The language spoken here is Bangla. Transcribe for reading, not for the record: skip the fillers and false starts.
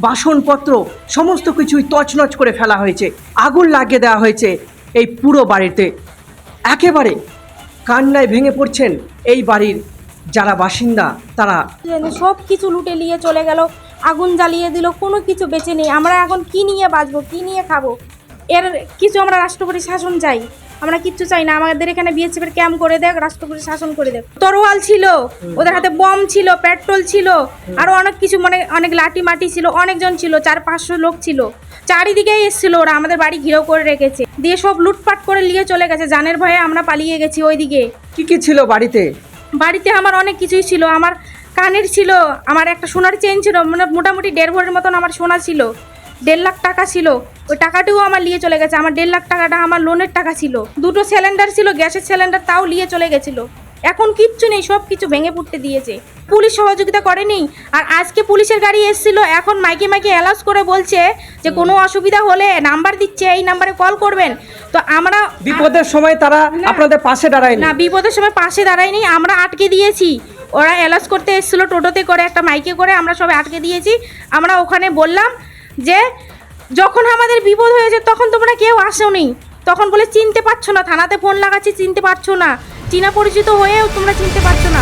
বাসনপত্র সমস্ত কিছুই তছনছ করে ফেলা হয়েছে, আগুন লাগিয়ে দেওয়া হয়েছে এই পুরো বাড়িতে। একেবারে কান্নায় ভেঙে পড়ছেন এই বাড়ির যারা বাসিন্দা তারা। সব কিছু লুটে নিয়ে চলে গেল, আগুন জ্বালিয়ে দিল, কোনো কিছু বেঁচে নেই। আমরা এখন কি নিয়ে বাঁচবো, কি নিয়ে খাবো? এর কিছু আমরা রাষ্ট্রপতি শাসন চাই, আমরা কিচ্ছু চাই না। আমাদের এখানে বিএসএফের ক্যাম্প করে দেখ, রাষ্ট্রপতি শাসন করে দেখ। তরোয়াল ছিল, ওদের হাতে বম ছিল, পেট্রোল ছিল, আরো অনেক কিছু, মানে অনেক লাঠি মাটি ছিল, অনেকজন ছিল, 400-500 লোক ছিল। চারিদিকেই এসেছিল, ওরা আমাদের বাড়ি ঘিরেও করে রেখেছে, দিয়ে সব লুটপাট করে নিয়ে চলে গেছে। জানের ভয়ে আমরা পালিয়ে গেছি ওইদিকে। কি কি ছিল বাড়িতে? বাড়িতে আমার অনেক কিছুই ছিল। আমার কানের ছিল, আমার একটা সোনার চেন ছিল, মানে মোটামুটি 1.5 ভরির মতন আমার সোনা ছিল। 1.5 লাখ টাকা ছিল, ওই টাকাটিও আমার নিয়ে চলে গেছে। আমার 1.5 লাখ টাকাটা আমার লোনের টাকা ছিল। 2টো সিলিন্ডার ছিল, গ্যাসের সিলিন্ডার, তাও নিয়ে চলে গেছিলো। এখন কিচ্ছু নেই, সব কিছু ভেঙে পুড়তে দিয়েছে। পুলিশ সহযোগিতা করেনি। আর আজকে পুলিশের গাড়ি এসেছিল, এখন মাইকে মাইকে অ্যালাউন্স করে বলছে যে কোনো অসুবিধা হলে নাম্বার দিচ্ছে, এই নাম্বারে কল করবেন। তো আমরা বিপদের সময় তারা আপনাদের পাশে দাঁড়ায়নি? না, বিপদের সময় পাশে দাঁড়ায়নি, আমরা আটকে দিয়েছি। ওরা অ্যালাউন্স করতে এসেছিলো টোটোতে করে, একটা মাইকে করে, আমরা সবাই আটকে দিয়েছি। আমরা ওখানে বললাম যে যখন আমাদের বিপদ হয়েছে তখন তোমরা কেউ আসোনি। তখন বলে চিনতে পারছো না, থানাতে ফোন লাগাচ্ছি চিনতে পারছো না, চীনা পরিচিত হয়েও তোমরা চিনতে পারছো না।